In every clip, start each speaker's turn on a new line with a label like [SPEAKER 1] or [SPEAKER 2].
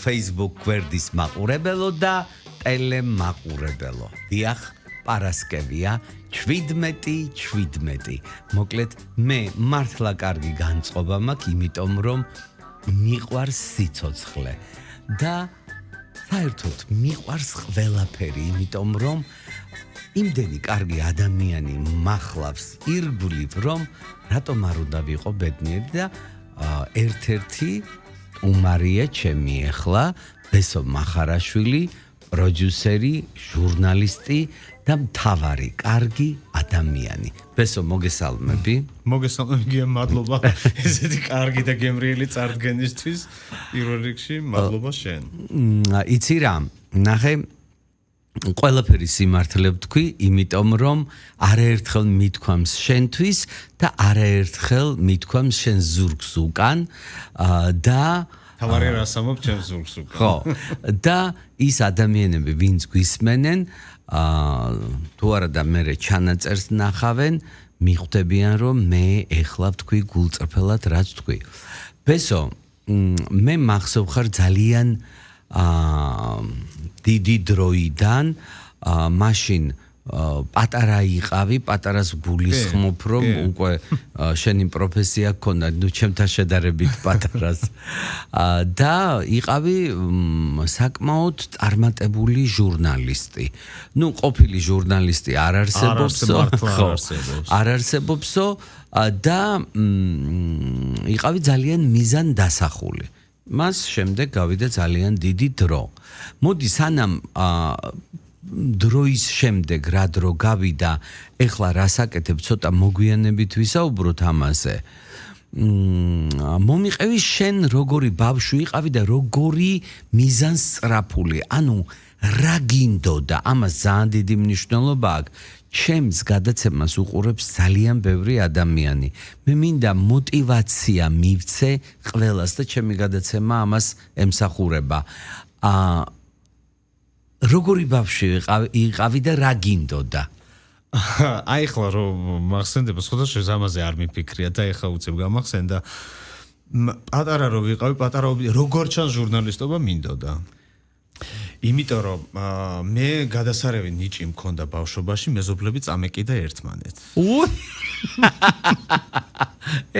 [SPEAKER 1] Facebook გვერდის მაყურებელო და ტელემაყურებელო. დიახ, პარასკევია 17. მოკლედ მე მართლა კარგი განწყობა მაქვს, იმიტომ რომ მიყვარს სიცოცხლე და საერთოდ მიყვარს ყველაფერი, იმიტომ რომ იმდენი კარგი ადამიანი მახლავს ირგვლივ, რომ რატომ არ უნდა ვიყო ბედნიერი და ერთ-ერთი უმარია ჩემი ახლა ბესო მახარაშვილი, პროდიუსერი, ჟურნალისტი და მთავარი კარგი ადამიანი. ბესო მოგესალმები.
[SPEAKER 2] მოგესალმები, მადლობა ესეთი კარგი და გემრიელი წარდგენისთვის. პირველ რიგში მადლობა შენ.
[SPEAKER 1] იცი რა, ნახე ყველაფერი სიმართლე ვთქვი, იმიტომ რომ არაერთხელ მithქვამს შენთვის და არაერთხელ მithქვამს შენ ზურგს უკან და
[SPEAKER 2] თავარი რას ამობ ჩემს ზურგს უკან.
[SPEAKER 1] ხო, და ის ადამიანები, ვინც გვისმენენ, თუ არა და მე ჩანაწერს ნახავენ, მიხვდებიან რომ მე ეხლა ვთქვი გულწრფელად რაც ვთქვი. ბესო, მე მახსოვ ხარ ძალიან დიდი დროიდან, მაშინ პატარა იყავი, პატარას გულისხმობ, რომ უკვე შენი პროფესია გქონდა, ნუ ჩემთან შედარებით პატარას. და იყავი საკმაოდ წარმატებული ჟურნალისტი. ნუ ყოფილი ჟურნალისტი არ არსებობსო, არ არსებობსო და იყავი ძალიან მიზანდასახული. მას შემდეგ გავიდა ძალიან დიდი დრო. მოდი სანამ დროის შემდეგ რა დრო გავიდა, ეხლა რასაკეთებ, ცოტა მოგვიანებით ვისაუბროთ ამაზე. მომიყევი შენ როგორი ბავშვი იყავი და როგორი მიზანსწრაფული, ანუ რა გინდოდა, ამას ძალიან დიდი მნიშვნელობა აქვს. ჩემს გადაცემას უყურებს ძალიან ბევრი ადამიანი. მე მინდა мотивация მივცე ყველას და ჩემი გადაცემა ამას ემსახურება. როგორი ბავშვი იყავი და რა გინდოდა?
[SPEAKER 2] აი ახლა რომ მახსენდება, სხვადასხვა ამაზე არ მიფიქრია და ახლა უცებ გამახსენდა. პატარა რო ვიყავი, პატარაობი როგორ ჩან ჟურნალისტობა მინდოდა. იმიტომ რომ მე გადასარევი ნიჭი მქონდა ბავშვობაში, მეზობლები წამეკიდა ერთმანეთს.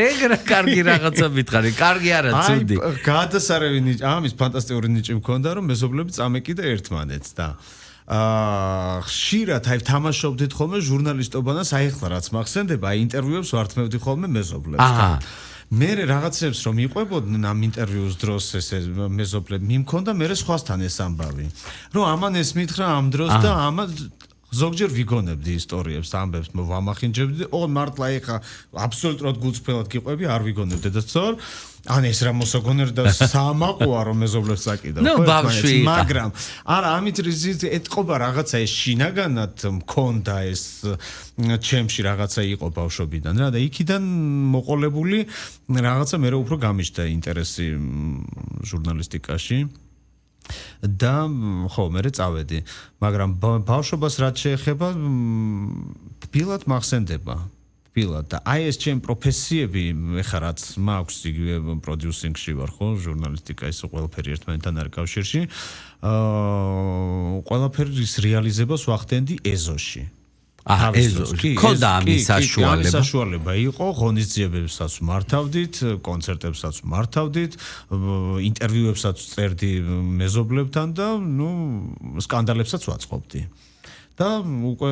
[SPEAKER 2] ეგრე კარგი რაღაცა მითხარი, კარგი არა ცუდი. აი, გადასარევი ნიჭი, ამის ფანტასტიკური ნიჭი მქონდა, რომ მეზობლები წამეკიდა ერთმანეთს და ხშირად აი თამაშობდით ხოლმე ჟურნალისტობანას, აი ახლა რაც მახსენდება, აი ინტერვიუებს ვართმევდი ხოლმე მეზობლებს. მე რაღაცებს რომ იყვებოდნენ ამ ინტერვიუს დროს ესე მეზობლები მიმქონდა მე სხვასთან ეს ამბავი რომ ამან ეს მითხრა ამ დროს და ამას ზოგჯერ ვიგონებდი ისტორიებს ამბებს ვამახინჯებდი ოღონდ მართლა ეხა აბსოლუტურად გულწრფელად გიყვები არ ვიგონებდი და სწორ ან ეს რა მოსაგონერ და სამაყოა რომ მეზობლებს საკიდა მაგრამ არა ამით ეთყობა რაღაცა ეს შინაგანად მქონდა ეს ჩემში რაღაცა იყო ბავშვობიდან რა და იქიდან მოყოლებული რაღაცა მე უფრო გამიჩნდა ინტერესი ჟურნალისტიკაში და ხო მე წავედი მაგრამ ბავშვობას რაც შეეხება თბილად მახსენდება და აი ეს ჩემ პროფესიები ეხლა რაც მაქვს იგივე პროდიუსინგში ვარ ხო ჟურნალისტიკა ის ყველაფერი ერთმანეთთან არის კავშირში ყველაფერის რეალიზებას ვახდენდი ეზოში
[SPEAKER 1] ეზოში ქონდა ამის
[SPEAKER 2] საშუალება იყო ღონისძიებებსაც მართავდით კონცერტებსაც მართავდით ინტერვიუებსაც წერდი მეზობლებთან და ნუ სკანდალებსაც ვაწყობდი და უკვე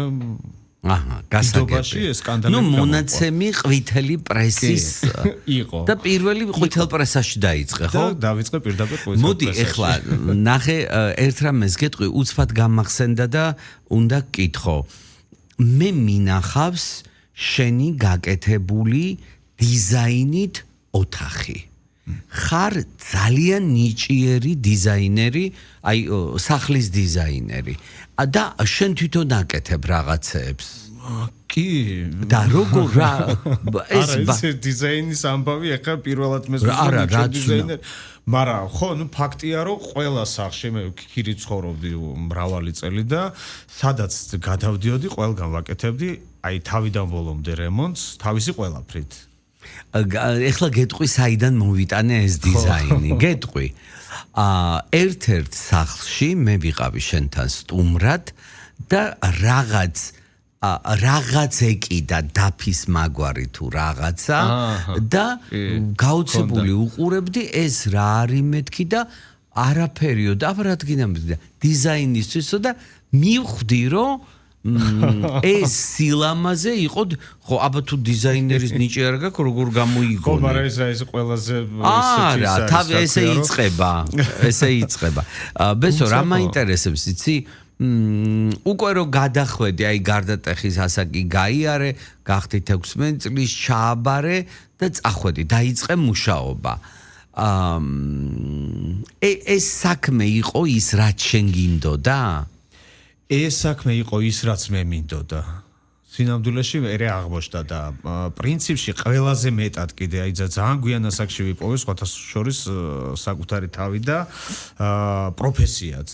[SPEAKER 1] გასაგები. ნუ მონაცემი ყვითელი პრესის
[SPEAKER 2] იყო.
[SPEAKER 1] და პირველი ყვითელ პრესაში დაიწყე, ხო?
[SPEAKER 2] და დავიწყე პირდაპირ ყვითელ პრესაში.
[SPEAKER 1] მოდი, ეხლა ნახე ერთ რამეს გეტყვი, უცბად გამახსენდა და უნდა გკითხო. მე მინახავს შენი გაკეთებული დიზაინით ოთახი. ხარ ძალიან ნიჭიერი დიზაინერი, აი სახლის დიზაინერი. და შენ თვითონ აკეთებ რაღაცეებს.
[SPEAKER 2] კი
[SPEAKER 1] და როგორ რა
[SPEAKER 2] ეს დიზაინის ამბავი ახლა პირველად მეზობლები დიზაინერი მაგრამ ხო ნუ ფაქტია რომ ყველა სახში მე ქირი ცხოვრობდი მრავალი წელი და სადაც გადავდიოდი ყველგან ვაკეთებდი აი თავიდან ბოლომდე რემონტს თავისი ყველაფრით
[SPEAKER 1] ეხლა გეტყვი საიდან მოვიტანე ეს დიზაინი გეტყვი ერთ-ერთ სახლში მე ვიყავი შენთან სტუმრად და რაღაც ეკიდა დაფის მაგვარი თუ რაღაცა და გაუცებული უყურებდი ეს რა არის მეთქი და არაფერიო და აბარადგინამდი დიზაინისთვისო და მივხვდი რომ ეს სილამაზე იყო ხო აბა თუ დიზაინერის ნიჭი არ გაქვს როგორ გამოიგონე
[SPEAKER 2] ხო მაგრამ ეს ყველაზე
[SPEAKER 1] არა თავი ესე იწყება ბესო რა მაინტერესებს იცი უკვე რო გადახვედი აი გარდატეხის ასაკი გაიარე გახდი 16 წლის ჩააბარე და წახვედი დაიწყე მუშაობა ეს საქმე იყო ის რაც შენ გინდოდა
[SPEAKER 2] ეს საქმე იყო ის რაც მე მინდოდა სინამდვილეში მე აღმოჩნდა და პრინციპში ყველაზე მეტად კიდე აი ძალიან გვიან ასაკში ვიპოვე სხვათა შორის საკუთარი თავი და პროფესიაც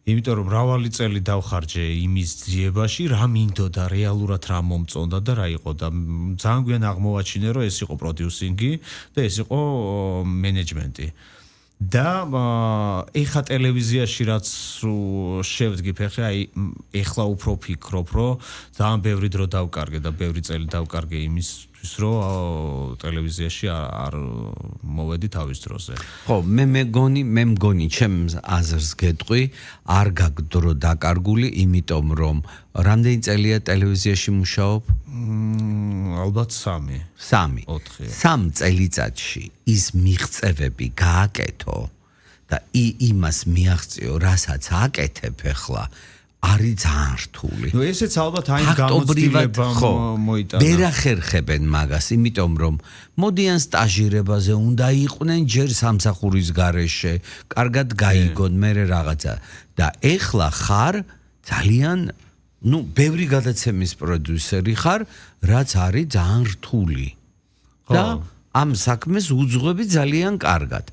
[SPEAKER 2] იმიტომ რომ მრავალი წელი დავხარჯე იმის ძიებაში რა მინდოდა რეალურად რა მომწონდა და რა იყო და ძალიან გვიან აღმოვაჩინე რომ ეს იყო პროდიუსინგი და ეს იყო მენეჯმენტი და ეხა ტელევიზიაში რაც შევდგი ფეხი აი ეხლა უფრო ვფიქრობ რომ ძალიან ბევრი დრო დავკარგე და ბევრი წელი დავკარგე იმისთვის რომ ტელევიზიაში არ მოვედი თავის დროზე
[SPEAKER 1] ხო მე მგონი ჩემს აზრს გეტყვი არ გაქვს დრო დაკარგული იმიტომ რომ რამდენი წელია ტელევიზიაში მუშაობ
[SPEAKER 2] ალბათ 3
[SPEAKER 1] 3 წელიწადში ის მიღწევები გააკეთო და იმას მიაღწიო რასაც აკეთებ ახლა არის ძალიან რთული.
[SPEAKER 2] ნუ ესეც ალბათ აი გამოცდილებამ მოიტანა.
[SPEAKER 1] ვერ ახერხებენ მაგას, იმიტომ რომ მოდიან სტაჟირებაზე, უნდა იყვნენ ჯერ სამსახურის გარეშე, კარგად გაიგონ მე რაღაცა და ეხლა ხარ ძალიან ნუ ბევრი გადაცემის პროდიუსერი ხარ, რაც არის ძალიან რთული. და ამ საქმეს უძღვები ძალიან კარგად.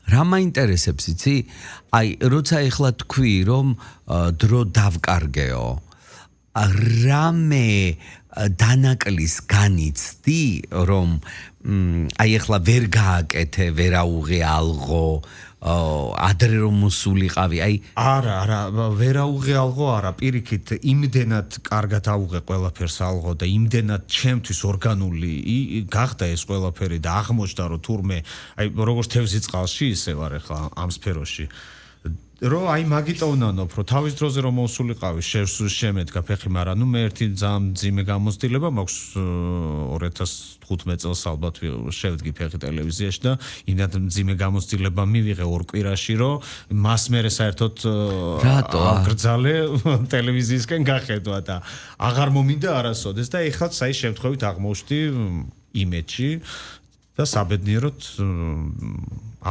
[SPEAKER 1] რა მაინტერესებს იცი? აი, როცა ეხლა თქვი, რომ დრო დავკარგეო, რამე დანაკლის განიცდი, რომ აი ეხლა ვერ გააკეთე, ვერაუღე ალღო, ადრე რომ მოსულიყავი, აი
[SPEAKER 2] არა, ვერაუღე ალღო არა, პირიქით იმდენად კარგად აუღე ყველაფერს ალღო და იმდენად ჩემთვის ორგანული გახდა ეს ყველაფერი და აღმოჩნდა რომ თურმე აი როგორც თევზი წყალში ისე ვარ ახლა ამ სფეროში რომ აი მაგიტო უნანობ რომ თავის დროზე რომ მოსულიყავი შემედგა ფეხი მაგრამ ნუ მე ერთი ძალიან მძიმე გამოცდილება მაქვს 2015 წელს ალბათ შევდგი ფეხი ტელევიზიაში და იმდან მძიმე გამოცდილება მივიღე ორ კვირაში რომ მას მერე საერთოდ აგრძალე ტელევიზიისკენ გახედვა და აღარ მომინდა არასოდეს და ეხლა საი შემთხვევით აღმოჩნდი იმედში და საბედნიეროდ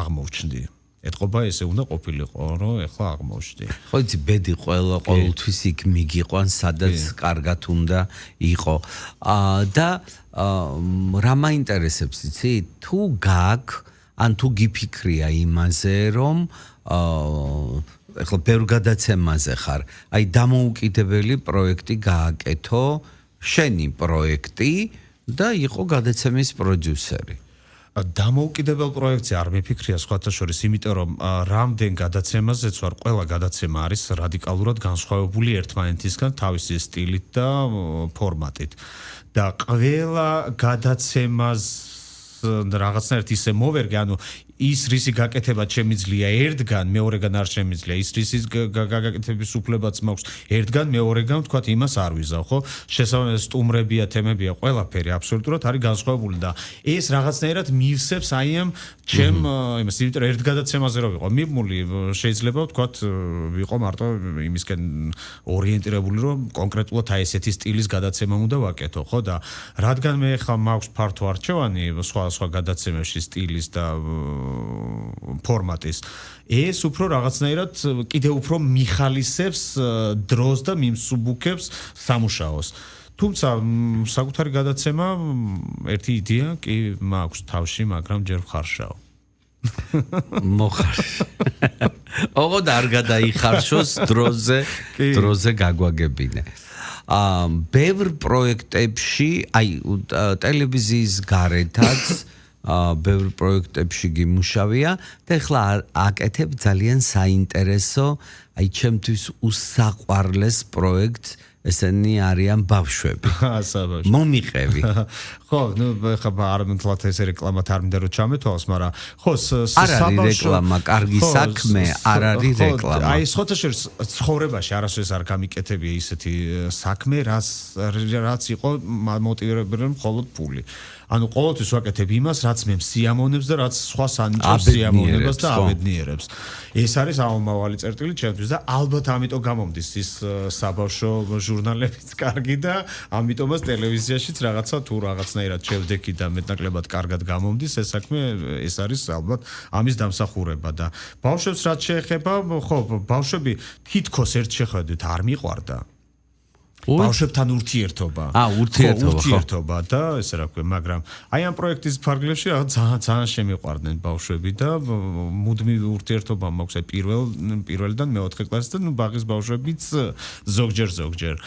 [SPEAKER 2] აღმოჩნდი ეთყობა ესე უნდა ყოფილიყო რომ ეხლა აღმოჩნდი.
[SPEAKER 1] ხო იცი ბედი ყოველთვის იქ მიგიყვან სადაც კარგად უნდა იყო. და რა მაინტერესებს იცი? თუ გაქვს ან თუ გიფიქრია იმაზე რომ ეხლა ბევრ გადაცემაზე ხარ, აი დამოუკიდებელი პროექტი გააკეთო, შენი პროექტი და იყო გადაცემის პროდიუსერი.
[SPEAKER 2] დამოუკიდებელ პროექტზე არ მიფიქრია სხვათა შორის, იმიტომ რომ რამდენ გადაცემაზეც ვარ, ყველა გადაცემა არის რადიკალურად განსხვავებული ერთმანეთისგან თავისი სტილით და ფორმატით. და ყველა გადაცემას რაღაცნაირად ისე მოვერგე, ანუ ის რისი გაკეთება შემიძლია ერთგან, მეორეგან არ შემიძლია. ის რისის გაკეთების უფლებაც მაქვს ერთგან, მეორეგან ვთქვათ იმას არ ვიზავ, ხო? შესაბამისად სტუმრებია, თემებია, ყველაფერი აბსოლუტურად არის განსხვავებული და ეს რაღაცნაირად მივსებს აი ამ ჩემ იმას, იმიტომ რომ ერთ გადაცემაზე რო ვიყო, მიბმული შეიძლება ვთქვათ ვიყო მარტო იმისკენ ორიენტირებული, რომ კონკრეტულად აი ესეთი სტილის გადაცემა უნდა ვაკეთო, ხო? და რადგან მე ხა მაქვს ფართო არჩევანი სხვა გადაცემებში სტილის და ფორმატის ეს უფრო რაღაცნაირად კიდე უფრო მიხალისებს დროს და მიმსუბუქებს სამუშაოს. თუმცა საკუთარი გადაცემა ერთი იდეა კი მაქვს თავში, მაგრამ ჯერ ხარშაო.
[SPEAKER 1] მოხარშ. ოღონდ არ გადაიხარშოს დროზე გაგვაგებინე. ბევრ პროექტებში, აი ტელევიზიის გარეთაც ბევრ პროექტებში გიმუშავია და ეხლა აკეთებ ძალიან საინტერესო აი ჩემთვის უსაყვარლეს პროექტს ესენი არიან ბავშვები.
[SPEAKER 2] საბავშვო.
[SPEAKER 1] მომიყევი.
[SPEAKER 2] ხო, ნუ ხა არ მეთლათ ეს რეკლამათ არ მინდა რომ ჩამეთვალოს, მაგრამ ხო,
[SPEAKER 1] არ არის რეკლამა, კარგი საქმე, არ არის რეკლამა.
[SPEAKER 2] აი, სხვათაშორის ცხოვრებაში არასოდეს არ გამიკეთებია ისეთი საქმე, რაც იყო მოტივირებული მხოლოდ ფული. ანუ ყოველთვის ვაკეთებ იმას, რაც მე სიამოვნებს და რაც სხვას ანიჭებს სიამოვნებას და აბედნიერებს. ეს არის ამომავალი წერტილი ჩემთვის და ალბათ ამიტომ გამომდის ის საბავშვო ჟურნალებიც კარგი და ამიტომაც ტელევიზიაშიც რაღაცა თუ რაღაცნაირად შევდექი და მეტნაკლებად კარგად გამომდის ეს საქმე ეს არის ალბათ ამის დამსახურება და ბავშვებს რაც შეეხება ხო ბავშვები თითქოს ერთ შეხედვით არ მიყვარდა ბავშვებთან ურთიერთობა. ურთიერთობა და ესე რა ქვია, მაგრამ აი ამ პროექტის ფარგლებში ძალიან შემიყვარდნენ ბავშვები და მუდმივ ურთიერთობა მაქვს აი პირველიდან მეოთხე კლასიდან, ნუ ბაღის ბავშვებიც ზოგჯერ.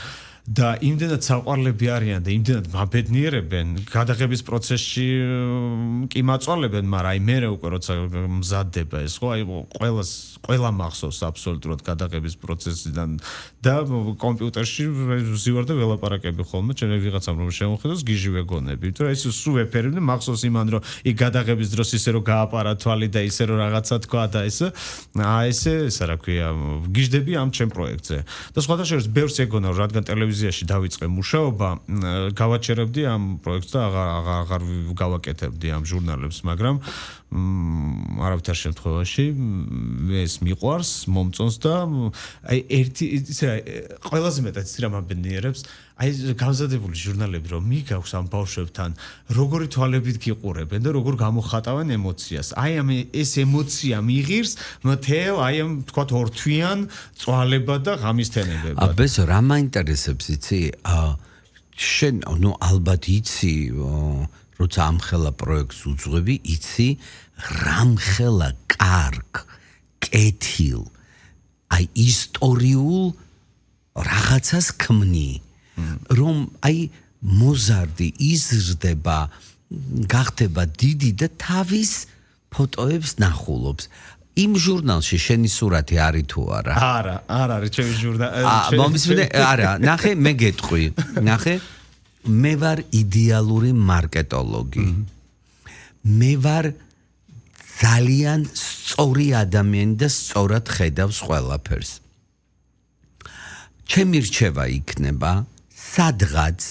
[SPEAKER 2] და იმდენად საყვარლები არიან და იმდენად მაბედნიერებენ გადაღების პროცესში კი მაწვალებენ, მაგრამ აი მე უკვე როცა მზადდება ეს ხო აი ყველა მახსოვს აბსოლუტურად გადაღების პროცესიდან და კომპიუტერში ვზივარ და ველაპარაკები ხოლმე ჩემი ვიღაცამ რომ შემოხედოს გიჟივე გონები თუ ეს სულ ვეფერებდი მახსოვს იმან რომ იქ გადაღების დროს ისე რომ გააპარა თვალი და ისე რომ რაღაცა თქვა და ესე ესე რა ქვია გიждები ამ ჩემ პროექტზე და სხვადასხვა ბევრს ეგონა რომ რადგან ტელევიზიაში დავიწყე მუშაობა გავაჩერებდი ამ პროექტს და აღარ გავაკეთებდი ამ ჟურნალებს მაგრამ არავითარ შემთხვევაში ეს მიყვარს მომწონს და აი ერთი ისე ყველაზე მეტად ის რა მაბედნიერებს აი გამზადებული ჟურნალები რომ მიგაქვს ამ ბავშვებთან როგორი თვალებით გიყურებენ და როგორ გამოხატავენ ემოციას აი ამ ეს ემოცია მიიღირს მთელ აი ამ თქვათ ორთვიან წვალება და ღამისთენებება
[SPEAKER 1] აბესო რა მაინტერესებს იცი შენ ნუ ალბათ იცი როცა ამ ხელა პროექტს უძღვები იცი რამხელა კარგ კეთილ აი ისტორიულ რაღაცას ქმნი რომ აი მოზარდი იზრდება გახდება დიდი და თავის ფოტოებს ნახულობს იმ ჟურნალში შენი სურათი არის თუ არა
[SPEAKER 2] არ არის ჩემი ჟურნალი
[SPEAKER 1] მომისმინე არა ნახე მე გეტყვი ნახე მე ვარ იდეალური მარკეტოლოგი მე ვარ ძალიან სწორი ადამიანი და სწორად ხედავს ყველაფერს ჩემი რჩევა იქნება სადღაც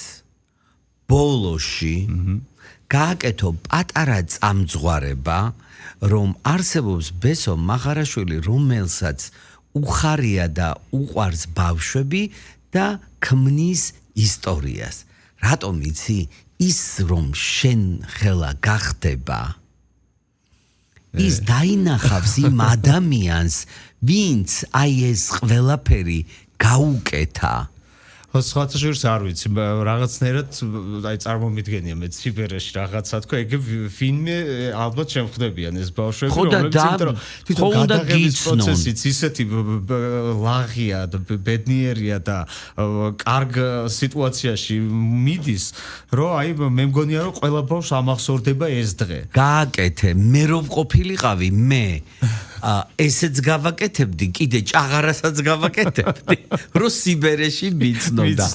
[SPEAKER 1] ბოლოში გააკეთო პატარა წამძღვარება რომ არსებობს ბესო მახარაშვილი რომელსაც უხარია და უყვარს ბავშვები და ქმნის ისტორიას რატომ იცი ის რომ შენ ხელა გახდება ის დაინახავს იმ ადამიანს ვინც აი ეს ყველაფერი გაუკეთა
[SPEAKER 2] სხვათაშორის არ ვიცი რაღაცნაირად აი წარმომიდგენია მე ციბერეში რაღაცა თქვა ეგ ფილმი ალბათ შემხდებიან ეს ბავშვები
[SPEAKER 1] რომლებიც
[SPEAKER 2] თვითონ გადაღების პროცესიც ისეთი ლაღია და ბედნიერია და კარგ სიტუაციაში მიდის რომ აი მე მგონია რომ ყველა ბავშვს ამახსოვრდება ეს დღე
[SPEAKER 1] გააკეთე მე რომ ყოფილიყავი მე ესეც გავაკეთებდი კიდე ჭაღარასაც გავაკეთებდი რომ სიბერეში მიცნობდა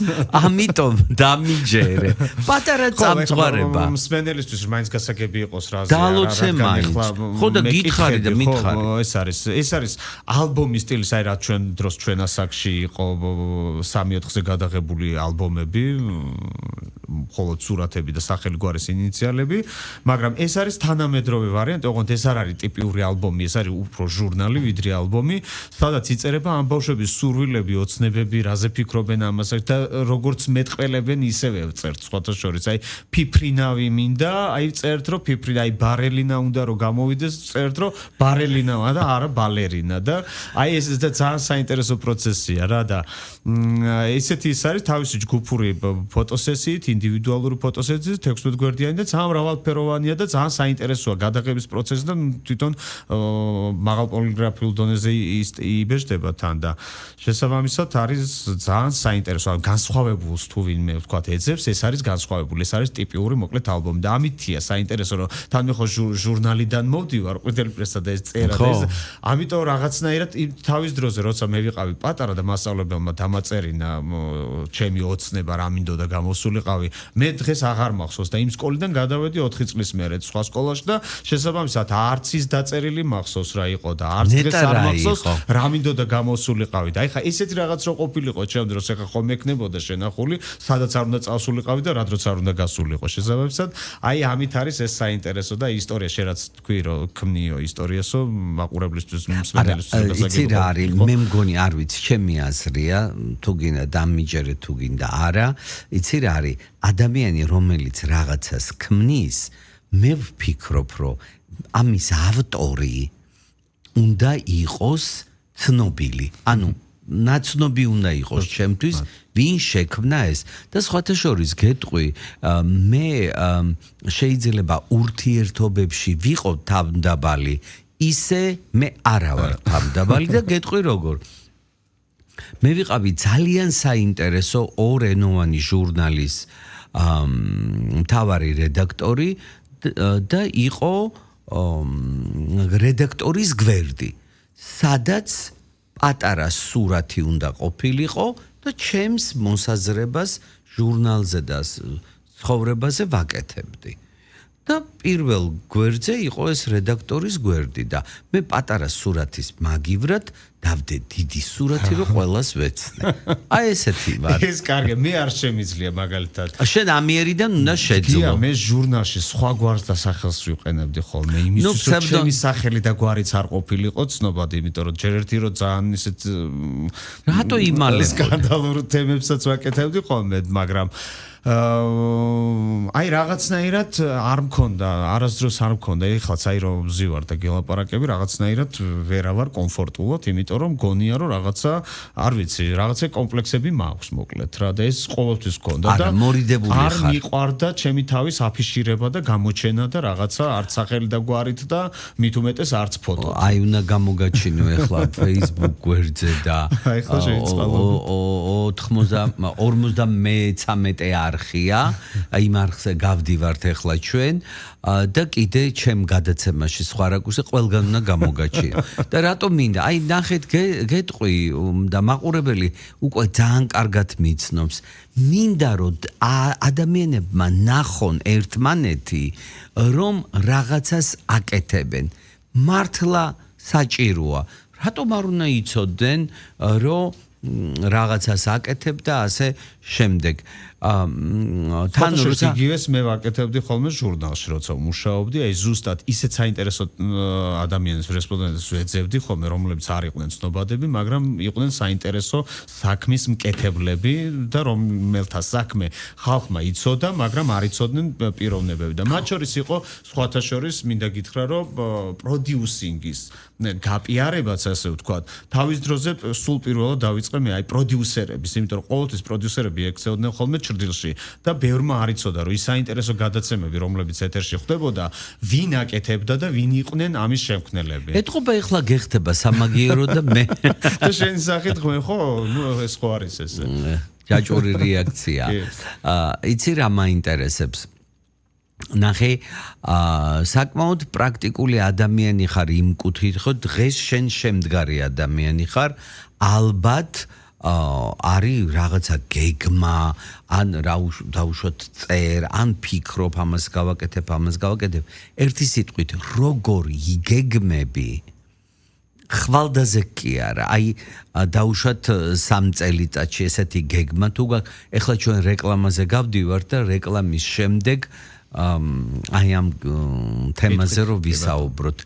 [SPEAKER 1] ამიტომ დამიჯერე პატარა წამძღვარება
[SPEAKER 2] მსმენელისთვის მაინც გასაგები იყოს რაზე
[SPEAKER 1] დალოცე მაინც ხო და გითხარი და მითხარი
[SPEAKER 2] ეს არის ალბომის სტილის აი რა ჩვენ დროს ჩვენ ასაკში იყო 3-4-ზე გადაღებული ალბომები მხოლოდ სურათები და სახელი გვარის ინიციალები მაგრამ ეს არის თანამედროვე ვარიანტი ოღონდ ეს არ არის ტიპიური ალბომი ეს არის უფრო ჟურნალი ვიდრე ალბომი სადაც იწერება ამ ბავშვების სურვილები ოცნებები რაზე ფიქრობენ ამას და როგორც მეტყველებენ ისევე წერთ სხვათაშორის აი ფიფრინავი მინდა აი წერთ რომ ფიფრინა აი ბარელინა უნდა რომ გამოვიდეს წერთ რომ ბარელინაა და არა ბალერინა და აი ეს და ძალიან საინტერესო პროცესია რა და ესეთი ის არის თავისი ჯგუფური ფოტოსესიით ინდივიდუალური ფოტოსესიის 16 გვერდიანი და ძალიან მრავალფეროვანია და ძალიან საინტერესოა გადაღების პროცესი და თვითონ მაღალ პოლიგრაფიულ დონეზე იბეჭდება თან და შესაბამისად არის ძალიან საინტერესო განსხვავებულს თუ ვინმე ვთქვათ ეძებს ეს არის განსხვავებული ეს არის ტიპიური მოკლედ ალბომი და ამითია საინტერესო რომ თან მე ხო ჟურნალიდან მოვდივარ ყვითელი პრესა და ეს წერა და ეს ამიტომ რაღაცნაირად თავის დროზე როცა მე ვიყავი პატარა და მასწავლებელმა დამაწერინა ჩემი ოცნება რა მინდოდა გამოსულიყავი მე დღეს აღარ მახსოვს და იმ სკოლიდან გადავედი 4 წლის მერე სხვა სკოლაში და შესაბამისად არც ის დაწერილი მახსოვს რა იყო და არც დღეს არ მახსოვს რა მინდოდა გამოსულიყავი და ეხა ესეთი რაღაც რო ყოფილიყო ჩემ დროს ეხა ხომ ექნებოდა შენახული სადაც არ უნდა წავსულიყავი და რა დროც არ უნდა გასულიყო შესაბამისად აი ამით არის ეს საინტერესო და ისტორია შენ რაც თქვი რომ ქმნიო ისტორიასო მაყურებლისთვის მსმენელისთვის
[SPEAKER 1] იცი რა არის მე მგონი არ ვიცი ჩემი აზრია თუ გინდა დამიჯერე თუ გინდა არა იცი რა არის ადამიანი რომელიც რაღაცას ქმნის მე ვფიქრობ რომ ამის ავტორი უნდა იყოს ცნობილი ანუ ნაცნობი უნდა იყოს ჩემთვის ვინ შექმნა ეს და სხვათა შორის გეტყვი მე შეიძლება ურთიერთობებში ვიყო თავმდაბალი ისე მე არა ვარ თავმდაბალი და გეტყვი როგორ მე ვიყავი ძალიან საინტერესო ორენოვანი ჟურნალის მთავარი რედაქტორი და იყო რედაქტორის გვერდი სადაც პატარა სურათი უნდა ყოფილიყო და ჩემს მოსაზრებას ჟურნალზე და ცხოვრებაზე ვაკეთებდი და პირველ გვერდზე იყო ეს რედაქტორის გვერდი და მე პატარა სურათის მაგივრად დავდე დიდი სურათი რომ ყველას ვეცნე. აი ესეთი ვარ.
[SPEAKER 2] ეს კარგი, მე არ შემიძლია მაგალითად.
[SPEAKER 1] შენ ამიერიდან უნდა შეძლო.
[SPEAKER 2] მე ჟურნალში სხვა გვარს და სახელს ვიყენებდი ხოლმე. იმისთვის რომ ჩემი სახელი და გვარიც არ ყოფილიყო ცნობადი, იმიტომ რომ ჯერ ერთი რომ ძალიან ისეთ
[SPEAKER 1] რატო იმალე
[SPEAKER 2] სკანდალურ თემებსაც ვაკეთებდი ხოლმე, მაგრამ აი რაღაცნაირად არ მქონდა, არასდროს არ მქონდა. ეხლაც აი რომ ვზივარ და გელაპარაკები, რაღაცნაირად ვერავარ კომფორტულად, იმიტომ რომ გონია რომ რაღაცა, არ ვიცი, რაღაცა კომპლექსები მაქვს მოკლედ რა და ეს ყოველთვის მქონდა და არ მიყვარდა ჩემი თავის აფიშირება და გამოჩენა და რაღაცა არც სახელი და გვარით და მით უმეტეს არც ფოტო.
[SPEAKER 1] აი უნდა გამოგაჩინო ეხლა Facebook გვერდზე და 93 არხია, იმ არხზე გავდივართ ეხლა ჩვენ და კიდე ჩემ გადაცემაში სხვა რაკურსზე ყველგან უნდა გამოგაჩინო. და რატომ მინდა? აი ნახეთ გეტყვი და მაყურებელი უკვე ძალიან კარგად მიცნობს. მინდა რომ ადამიანებმა ნახონ ერთმანეთი რომ რაღაცას აკეთებენ. მართლა საჭიროა. რატომ არ უნდა იცოდნენ რომ რაღაცას აკეთებ და ასე შემდეგ.
[SPEAKER 2] თან როცა იგივეს მე ვაკეთებდი ხოლმე ჟურნალში, როცა მუშაობდი, აი ზუსტად ისეთ საინტერესო ადამიანებს, რესპონდენტებს ვეძებდი ხოლმე, რომლებიც არ იყვნენ ცნობადები, მაგრამ იყვნენ საინტერესო საქმის მკეთებლები და რომელთა საქმე ხალხმა იცოდა, მაგრამ არ იცოდნენ პიროვნებები და მათ შორის იყო სხვათა შორის მინდა გითხრა, რომ პროდიუსინგის გაპიარებაც ასე ვთქვათ, თავის დროზე სულ პირველად დავიწყე მე აი პროდიუსერების, იმიტომ რომ ყოველთვის პროდიუსერები ექცეოდნენ ხოლმე ჭრდილში და ბევრმა არ იცოდა რომ ის საინტერესო გადაცემები რომლებიც ეთერში ხდებოდა ვინ აკეთებდა და ვინ იყვნენ ამის შემქმნელები.
[SPEAKER 1] ეთყობა ეხლა გეხდება სამაგიერო და მე
[SPEAKER 2] და შენ სახით ხო ნუ ეს ხო არის ესე.
[SPEAKER 1] ჯაჭვური რეაქცია. იცი რა მაინტერესებს? ნახე საკმაოდ პრაქტიკული ადამიანი ხარ იმ კუთხით ხო დღეს შენ შემდგარი ადამიანი ხარ ალბათ არის რაღაცა გეგმა ან დაუშვათ წერ ან ფიქრობ ამას გავაკეთებ ერთი სიტყვით როგორ იგეგმები ხვალდაზე კი არა აი დაუშვათ 3 წელიწადში ესეთი გეგმა თუ ეხლა ჩვენ რეკლამაზე გავდივართ და რეკლამის შემდეგ აი ამ თემაზე რომ ვისაუბროთ